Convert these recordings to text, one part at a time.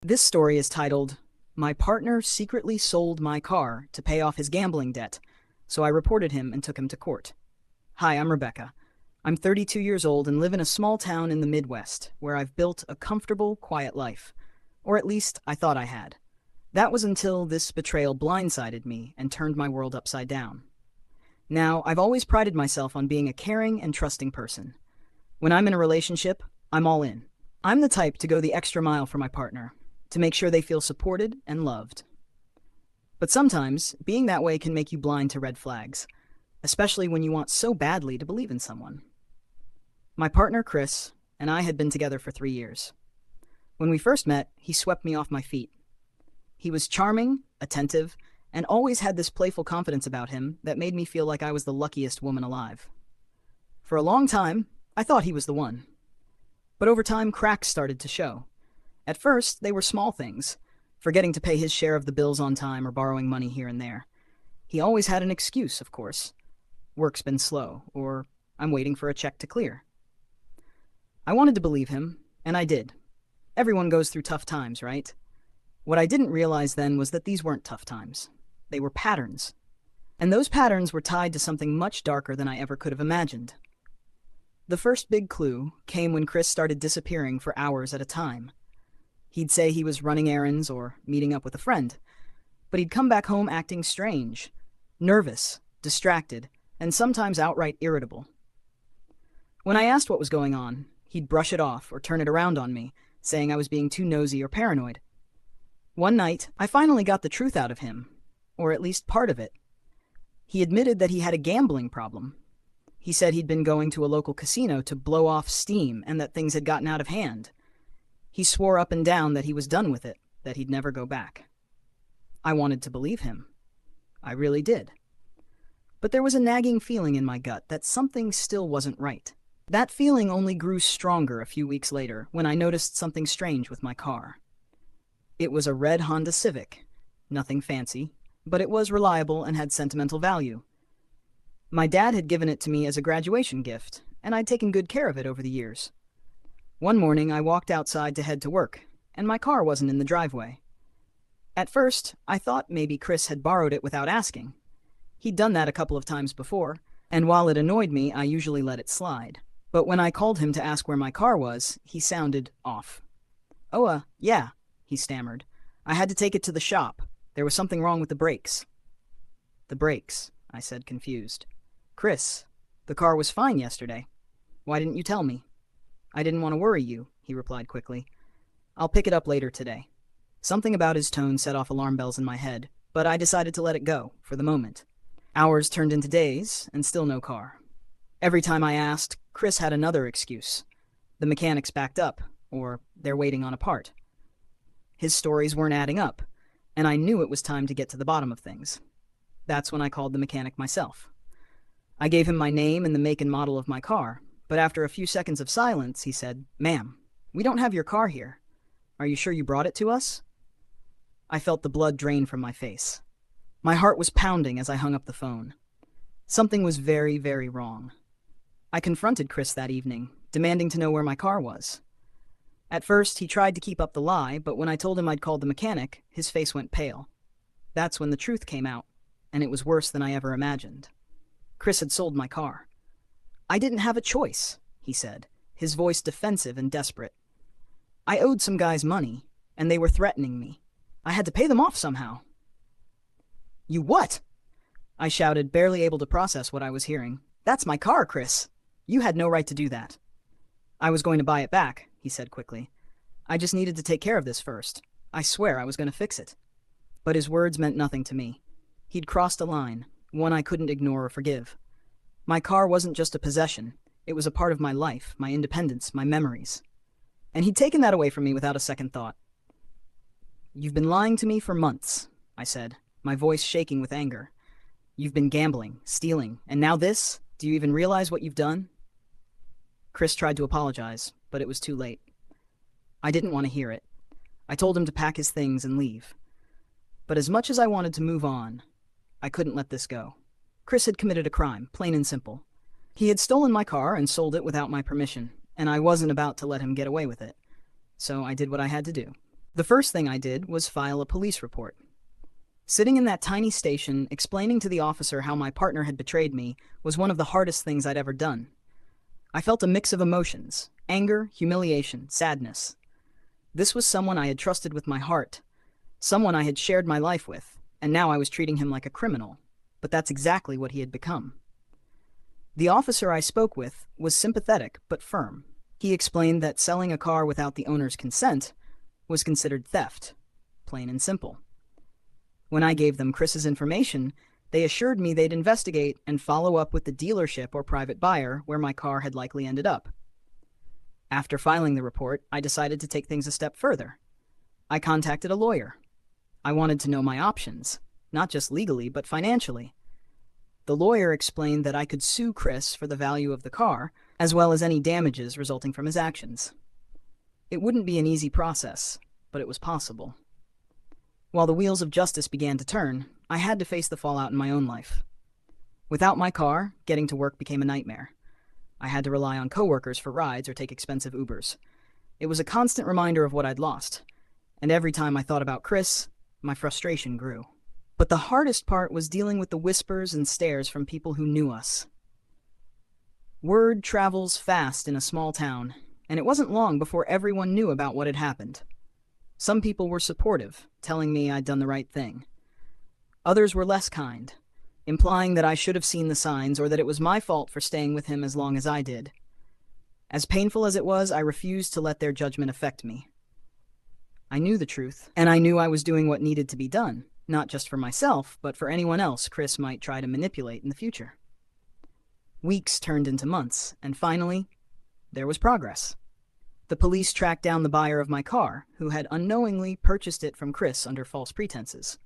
This story is titled, My Partner Secretly Sold My Car to Pay Off His Gambling Debt, so I reported him and took him to court. Hi, I'm Rebecca. I'm 32 years old and live in a small town in the Midwest, where I've built a comfortable, quiet life. Or at least, I thought I had. That was until this betrayal blindsided me and turned my world upside down. Now, I've always prided myself on being a caring and trusting person. When I'm in a relationship, I'm all in. I'm the type to go the extra mile for my partner, to make sure they feel supported and loved. But sometimes, being that way can make you blind to red flags, especially when you want so badly to believe in someone. My partner, Chris, and I had been together for 3 years. When we first met, he swept me off my feet. He was charming, attentive, and always had this playful confidence about him that made me feel like I was the luckiest woman alive. For a long time, I thought he was the one. But over time, cracks started to show. At first, they were small things, forgetting to pay his share of the bills on time or borrowing money here and there. He always had an excuse, of course. Work's been slow, or I'm waiting for a check to clear. I wanted to believe him, and I did. Everyone goes through tough times, right? What I didn't realize then was that these weren't tough times. They were patterns. And those patterns were tied to something much darker than I ever could have imagined. The first big clue came when Chris started disappearing for hours at a time. He'd say he was running errands or meeting up with a friend, but he'd come back home acting strange, nervous, distracted, and sometimes outright irritable. When I asked what was going on, he'd brush it off or turn it around on me, saying I was being too nosy or paranoid. One night, I finally got the truth out of him, or at least part of it. He admitted that he had a gambling problem. He said he'd been going to a local casino to blow off steam and that things had gotten out of hand. He swore up and down that he was done with it, that he'd never go back. I wanted to believe him. I really did. But there was a nagging feeling in my gut that something still wasn't right. That feeling only grew stronger a few weeks later when I noticed something strange with my car. It was a red Honda Civic. Nothing fancy, but it was reliable and had sentimental value. My dad had given it to me as a graduation gift, and I'd taken good care of it over the years. One morning, I walked outside to head to work, and my car wasn't in the driveway. At first, I thought maybe Chris had borrowed it without asking. He'd done that a couple of times before, and while it annoyed me, I usually let it slide. But when I called him to ask where my car was, he sounded off. "Oh, yeah," he stammered. "I had to take it to the shop. There was something wrong with the brakes." "The brakes," I said, confused. "Chris, the car was fine yesterday. Why didn't you tell me?" "I didn't want to worry you," he replied quickly. "I'll pick it up later today." Something about his tone set off alarm bells in my head, but I decided to let it go, for the moment. Hours turned into days, and still no car. Every time I asked, Chris had another excuse. The mechanics backed up, or they're waiting on a part. His stories weren't adding up, and I knew it was time to get to the bottom of things. That's when I called the mechanic myself. I gave him my name and the make and model of my car, but after a few seconds of silence, he said, "Ma'am, we don't have your car here. Are you sure you brought it to us?" I felt the blood drain from my face. My heart was pounding as I hung up the phone. Something was very, very wrong. I confronted Chris that evening, demanding to know where my car was. At first, he tried to keep up the lie, but when I told him I'd called the mechanic, his face went pale. That's when the truth came out, and it was worse than I ever imagined. Chris had sold my car. "I didn't have a choice," he said, his voice defensive and desperate. "I owed some guys money, and they were threatening me. I had to pay them off somehow." "You what?" I shouted, barely able to process what I was hearing. "That's my car, Chris. You had no right to do that." "I was going to buy it back," he said quickly. "I just needed to take care of this first. I swear I was going to fix it." But his words meant nothing to me. He'd crossed a line, one I couldn't ignore or forgive. My car wasn't just a possession. It was a part of my life, my independence, my memories. And he'd taken that away from me without a second thought. "You've been lying to me for months," I said, my voice shaking with anger. "You've been gambling, stealing, and now this? Do you even realize what you've done?" Chris tried to apologize, but it was too late. I didn't want to hear it. I told him to pack his things and leave. But as much as I wanted to move on, I couldn't let this go. Chris had committed a crime, plain and simple. He had stolen my car and sold it without my permission, and I wasn't about to let him get away with it. So I did what I had to do. The first thing I did was file a police report. Sitting in that tiny station, explaining to the officer how my partner had betrayed me was one of the hardest things I'd ever done. I felt a mix of emotions: anger, humiliation, sadness. This was someone I had trusted with my heart, someone I had shared my life with, and now I was treating him like a criminal. But that's exactly what he had become. The officer I spoke with was sympathetic but firm. He explained that selling a car without the owner's consent was considered theft, plain and simple. When I gave them Chris's information, they assured me they'd investigate and follow up with the dealership or private buyer where my car had likely ended up. After filing the report, I decided to take things a step further. I contacted a lawyer. I wanted to know my options, not just legally, but financially. The lawyer explained that I could sue Chris for the value of the car, as well as any damages resulting from his actions. It wouldn't be an easy process, but it was possible. While the wheels of justice began to turn, I had to face the fallout in my own life. Without my car, getting to work became a nightmare. I had to rely on coworkers for rides or take expensive Ubers. It was a constant reminder of what I'd lost, and every time I thought about Chris, my frustration grew. But the hardest part was dealing with the whispers and stares from people who knew us. Word travels fast in a small town, and it wasn't long before everyone knew about what had happened. Some people were supportive, telling me I'd done the right thing. Others were less kind, implying that I should have seen the signs or that it was my fault for staying with him as long as I did. As painful as it was, I refused to let their judgment affect me. I knew the truth, and I knew I was doing what needed to be done, not just for myself, but for anyone else Chris might try to manipulate in the future. Weeks turned into months, and finally, there was progress. The police tracked down the buyer of my car, who had unknowingly purchased it from Chris under false pretenses.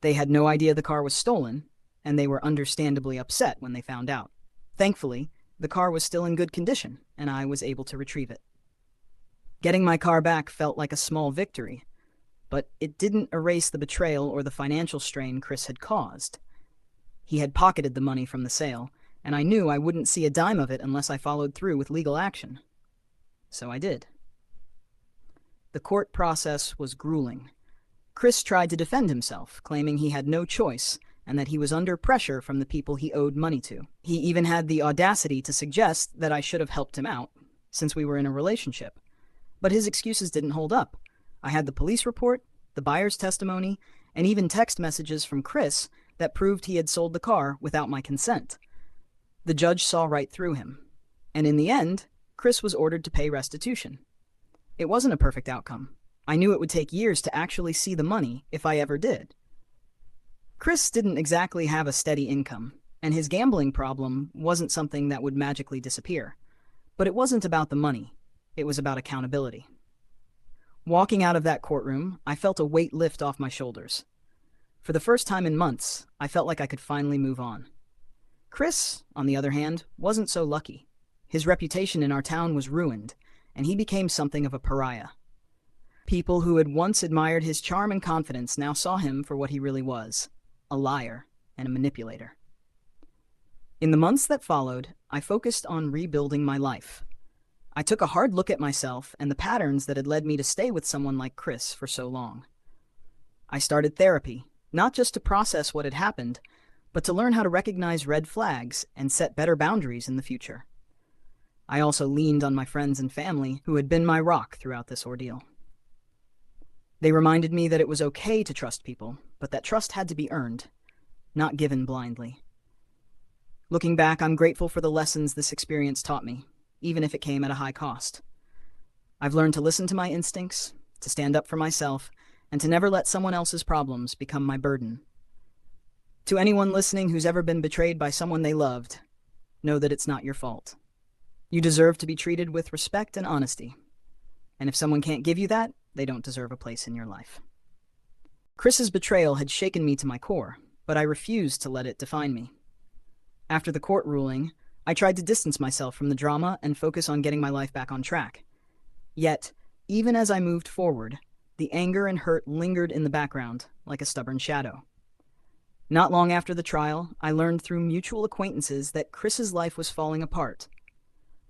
They had no idea the car was stolen, and they were understandably upset when they found out. Thankfully, the car was still in good condition, and I was able to retrieve it. Getting my car back felt like a small victory, but it didn't erase the betrayal or the financial strain Chris had caused. He had pocketed the money from the sale, and I knew I wouldn't see a dime of it unless I followed through with legal action. So I did. The court process was grueling. Chris tried to defend himself, claiming he had no choice and that he was under pressure from the people he owed money to. He even had the audacity to suggest that I should have helped him out, since we were in a relationship. But his excuses didn't hold up. I had the police report, the buyer's testimony, and even text messages from Chris that proved he had sold the car without my consent. The judge saw right through him, and in the end, Chris was ordered to pay restitution. It wasn't a perfect outcome. I knew it would take years to actually see the money, if I ever did. Chris didn't exactly have a steady income, and his gambling problem wasn't something that would magically disappear. But it wasn't about the money. It was about accountability. Walking out of that courtroom, I felt a weight lift off my shoulders. For the first time in months, I felt like I could finally move on. Chris, on the other hand, wasn't so lucky. His reputation in our town was ruined, and he became something of a pariah. People who had once admired his charm and confidence now saw him for what he really was: a liar and a manipulator. In the months that followed, I focused on rebuilding my life. I took a hard look at myself and the patterns that had led me to stay with someone like Chris for so long. I started therapy, not just to process what had happened, but to learn how to recognize red flags and set better boundaries in the future. I also leaned on my friends and family who had been my rock throughout this ordeal. They reminded me that it was okay to trust people, but that trust had to be earned, not given blindly. Looking back, I'm grateful for the lessons this experience taught me, even if it came at a high cost. I've learned to listen to my instincts, to stand up for myself, and to never let someone else's problems become my burden. To anyone listening who's ever been betrayed by someone they loved, know that it's not your fault. You deserve to be treated with respect and honesty. And if someone can't give you that, they don't deserve a place in your life. Chris's betrayal had shaken me to my core, but I refused to let it define me. After the court ruling, I tried to distance myself from the drama and focus on getting my life back on track. Yet, even as I moved forward, the anger and hurt lingered in the background, like a stubborn shadow. Not long after the trial, I learned through mutual acquaintances that Chris's life was falling apart.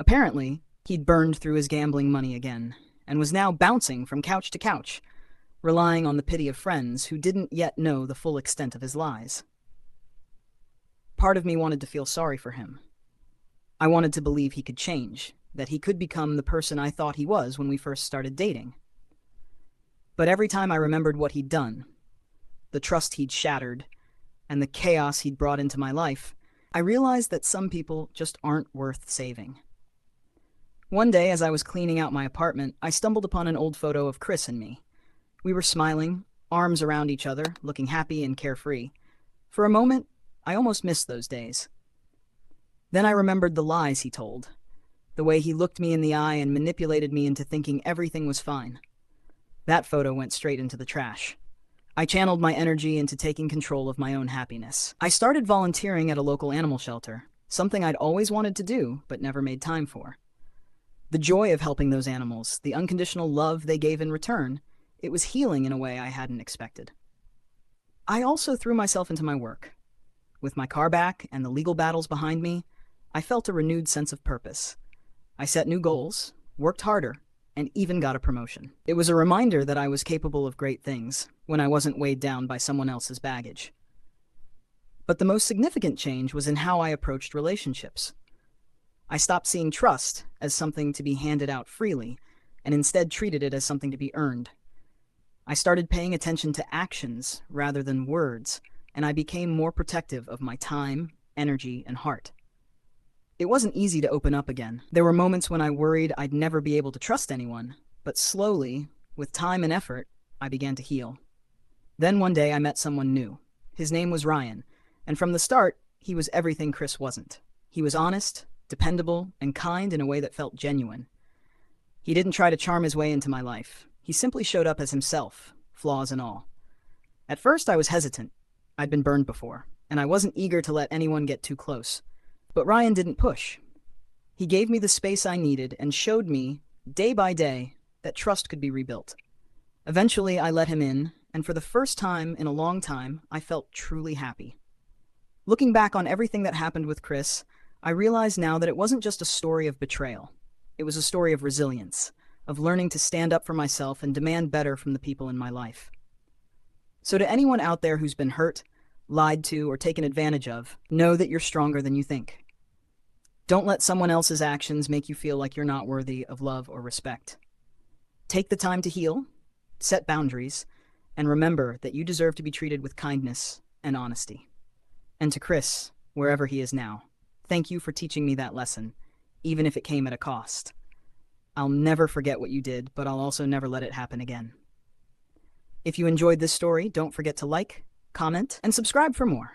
Apparently, he'd burned through his gambling money again, and was now bouncing from couch to couch, relying on the pity of friends who didn't yet know the full extent of his lies. Part of me wanted to feel sorry for him. I wanted to believe he could change, that he could become the person I thought he was when we first started dating. But every time I remembered what he'd done, the trust he'd shattered, and the chaos he'd brought into my life, I realized that some people just aren't worth saving. One day, as I was cleaning out my apartment, I stumbled upon an old photo of Chris and me. We were smiling, arms around each other, looking happy and carefree. For a moment, I almost missed those days. Then I remembered the lies he told, the way he looked me in the eye and manipulated me into thinking everything was fine. That photo went straight into the trash. I channeled my energy into taking control of my own happiness. I started volunteering at a local animal shelter, something I'd always wanted to do but never made time for. The joy of helping those animals, the unconditional love they gave in return, it was healing in a way I hadn't expected. I also threw myself into my work. With my car back and the legal battles behind me, I felt a renewed sense of purpose. I set new goals, worked harder, and even got a promotion. It was a reminder that I was capable of great things when I wasn't weighed down by someone else's baggage. But the most significant change was in how I approached relationships. I stopped seeing trust as something to be handed out freely, and instead treated it as something to be earned. I started paying attention to actions rather than words, and I became more protective of my time, energy, and heart. It wasn't easy to open up again. There were moments when I worried I'd never be able to trust anyone, but slowly, with time and effort, I began to heal. Then one day I met someone new. His name was Ryan, and from the start, he was everything Chris wasn't. He was honest, dependable, and kind in a way that felt genuine. He didn't try to charm his way into my life. He simply showed up as himself, flaws and all. At first, I was hesitant. I'd been burned before, and I wasn't eager to let anyone get too close. But Ryan didn't push. He gave me the space I needed and showed me, day by day, that trust could be rebuilt. Eventually, I let him in, and for the first time in a long time, I felt truly happy. Looking back on everything that happened with Chris, I realize now that it wasn't just a story of betrayal. It was a story of resilience, of learning to stand up for myself and demand better from the people in my life. So to anyone out there who's been hurt, lied to, or taken advantage of, know that you're stronger than you think. Don't let someone else's actions make you feel like you're not worthy of love or respect. Take the time to heal, set boundaries, and remember that you deserve to be treated with kindness and honesty. And to Chris, wherever he is now, thank you for teaching me that lesson, even if it came at a cost. I'll never forget what you did, but I'll also never let it happen again. If you enjoyed this story, don't forget to like, comment, and subscribe for more.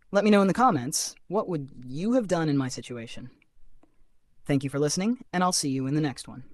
Let me know in the comments, what would you have done in my situation? Thank you for listening, and I'll see you in the next one.